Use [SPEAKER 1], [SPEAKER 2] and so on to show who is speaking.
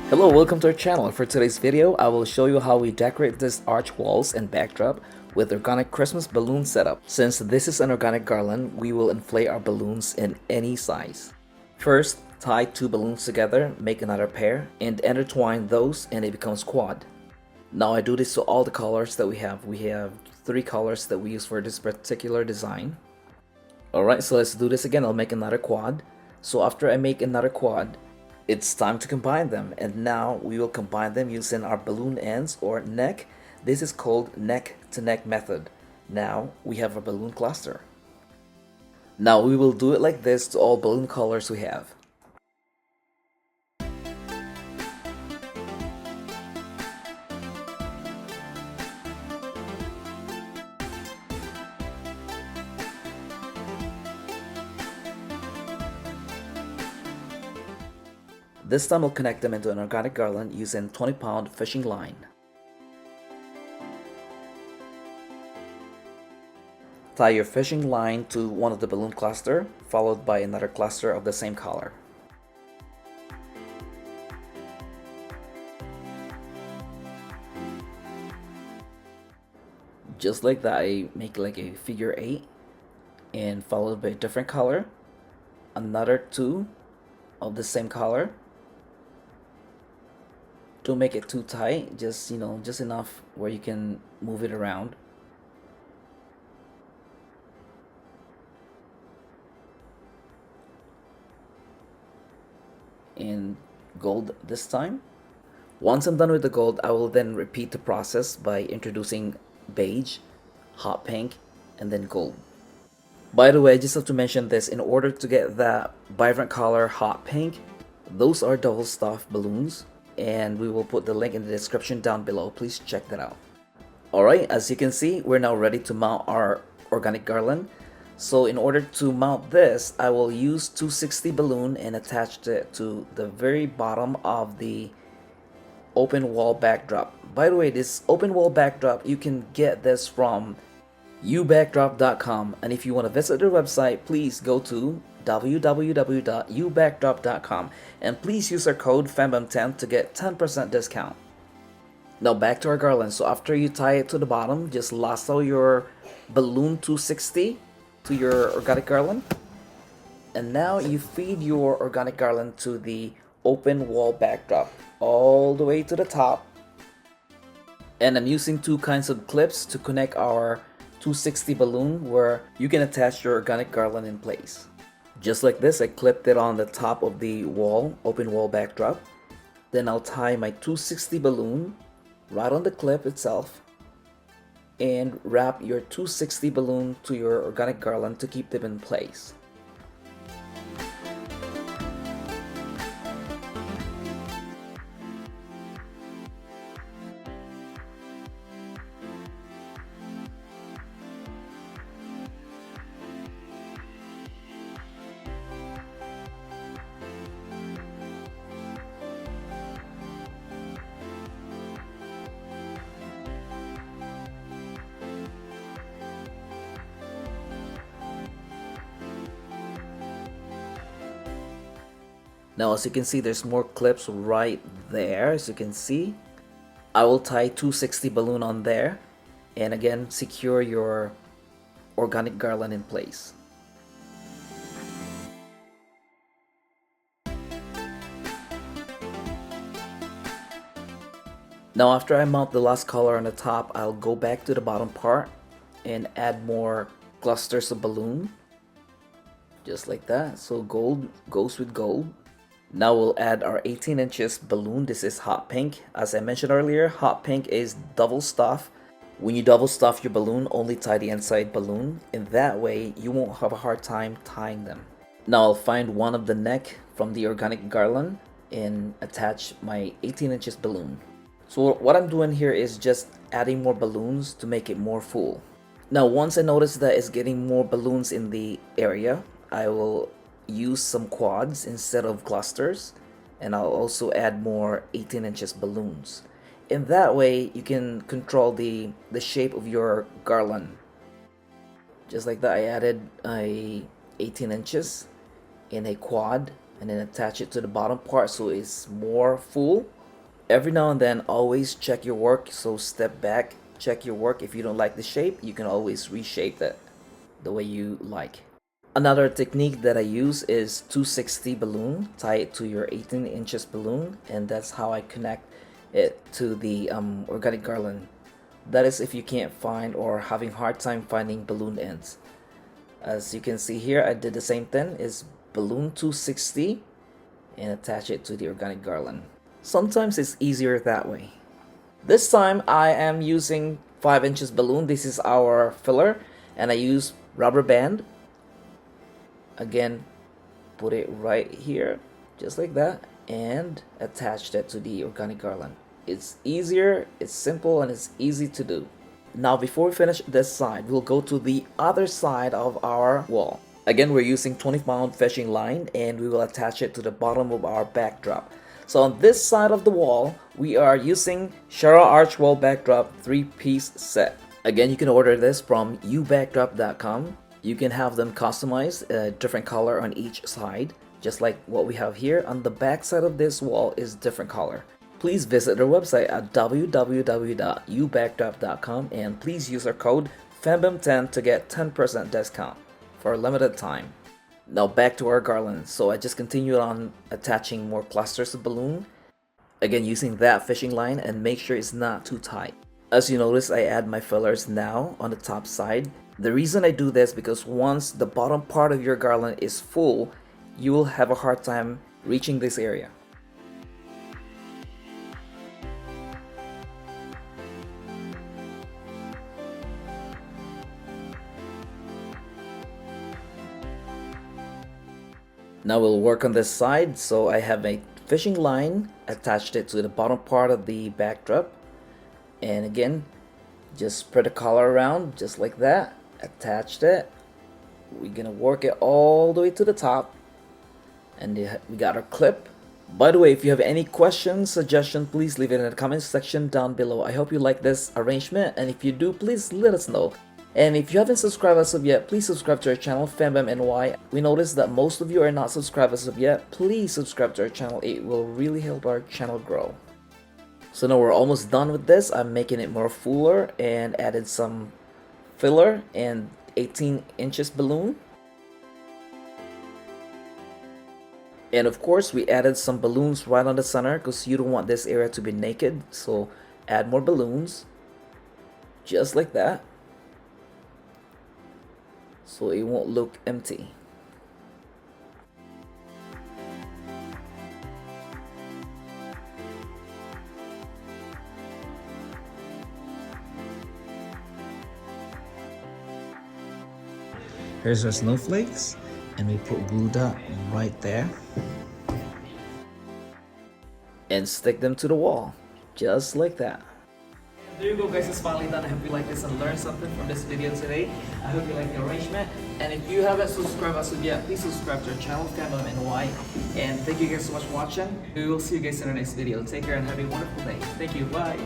[SPEAKER 1] Hello, welcome to our channel. For today's video, I will show you how we decorate this arch walls and backdrop with organic Christmas balloon setup. Since this is an organic garland, we will inflate our balloons in any size. First, tie two balloons together, make another pair, and intertwine those and it becomes quad. Now I do this to all the colors that we have. We have 3 colors that we use for this particular design. Alright, so let's do this again. I'll make another quad. So after I make another quad, it's time to combine them, and now we will combine them using our balloon ends or neck. This is called neck to neck method. Now we have a balloon cluster. Now we will do it like this to all balloon colors we have. This time we'll connect them into an organic garland using 20-pound fishing line. Tie your fishing line to one of the balloon cluster, followed by another cluster of the same color. Just like that, I make like a figure 8 and followed by a different color, another 2 of the same color. Don't make it too tight, just just enough where you can move it around. And gold this time. Once I'm done with the gold, I will then repeat the process by introducing beige, hot pink, and then gold. By the way, I just have to mention this, in order to get that vibrant color hot pink, those are double stuffed balloons, and we will put the link in the description down below. Please check that out. Alright, as you can see, we're now ready to mount our organic garland. So in order to mount this, I will use 260 balloon and attach it to the very bottom of the open wall backdrop. By the way, this open wall backdrop, you can get this from ubackdrop.com, and if you want to visit their website, please go to www.ubackdrop.com and please use our code FAMBAM10 to get 10% discount. Now back to our garland. So after you tie it to the bottom, just lasso your balloon 260 to your organic garland, and now you feed your organic garland to the open wall backdrop all the way to the top. And I'm using 2 kinds of clips to connect our 260 balloon where you can attach your organic garland in place. Just like this, I clipped it on the top of the wall, open wall backdrop. Then I'll tie my 260 balloon right on the clip itself and wrap your 260 balloon to your organic garland to keep them in place. Now as you can see, there's more clips right there. As you can see, I will tie 260 balloon on there and again secure your organic garland in place. Now after I mount the last color on the top, I'll go back to the bottom part and add more clusters of balloon. Just like that. So gold goes with gold. Now we'll add our 18 inches balloon. This is hot pink. As I mentioned earlier, hot pink is double stuff. When you double stuff your balloon, only tie the inside balloon. In that way, you won't have a hard time tying them. Now I'll find one of the neck from the organic garland and attach my 18 inches balloon. So what I'm doing here is just adding more balloons to make it more full. Now once I notice that it's getting more balloons in the area, I will use some quads instead of clusters, and I'll also add more 18 inches balloons. In that way, you can control the shape of your garland. Just like that, I added a 18 inches in a quad and then attach it to the bottom part so it's more full. Every now and then, always check your work. So step back, check your work. If you don't like the shape, you can always reshape it the way you like. Another technique that I use is 260 balloon. Tie it to your 18 inches balloon, and that's how I connect it to the organic garland. That is if you can't find or having hard time finding balloon ends. As you can see here, I did the same thing, is balloon 260 and attach it to the organic garland. Sometimes it's easier that way. This time I am using 5 inches balloon. This is our filler, and I use rubber band. Again, put it right here, just like that, and attach that to the organic garland. It's easier, it's simple, and it's easy to do. Now before we finish this side, we'll go to the other side of our wall. Again, we're using 20-pound fishing line, and we will attach it to the bottom of our backdrop. So on this side of the wall, we are using Shara Arch Wall Backdrop 3-piece set. Again, you can order this from ubackdrop.com. You can have them customized a different color on each side, just like what we have here. On the back side of this wall is different color. Please visit their website at www.ubackdrop.com and please use our code FEMBEM10 to get 10% discount for a limited time. Now back to our garland. So I just continued on attaching more clusters of balloon. Again, using that fishing line, and make sure it's not too tight. As you notice, I add my fillers now on the top side. The reason I do this because once the bottom part of your garland is full, you will have a hard time reaching this area. Now we'll work on this side. So I have a fishing line, attached it to the bottom part of the backdrop, and again, just spread the collar around just like that, attached it. We're gonna work it all the way to the top, and we got our clip. By the way, if you have any questions, suggestions, please leave it in the comment section down below. I hope you like this arrangement, and if you do, please let us know. And if you haven't subscribed as of yet, please subscribe to our channel, FEMBEMNY. We noticed that most of you are not subscribed as of yet. Please subscribe to our channel. It will really help our channel grow. So now we're almost done with this. I'm making it more fuller and added some filler and 18 inches balloon. And of course, we added some balloons right on the center because you don't want this area to be naked. So add more balloons, just like that, so it won't look empty. Here's our snowflakes, and we put glue dot right there and stick them to the wall, just like that. There you go, guys, it's finally done. I hope you like this and learned something from this video today. I hope you like the arrangement, and if you haven't subscribed as of yet, please subscribe to our channel, FEMBEMNY. And thank you guys so much for watching. We will see you guys in our next video. Take care and have a wonderful day. Thank you, bye.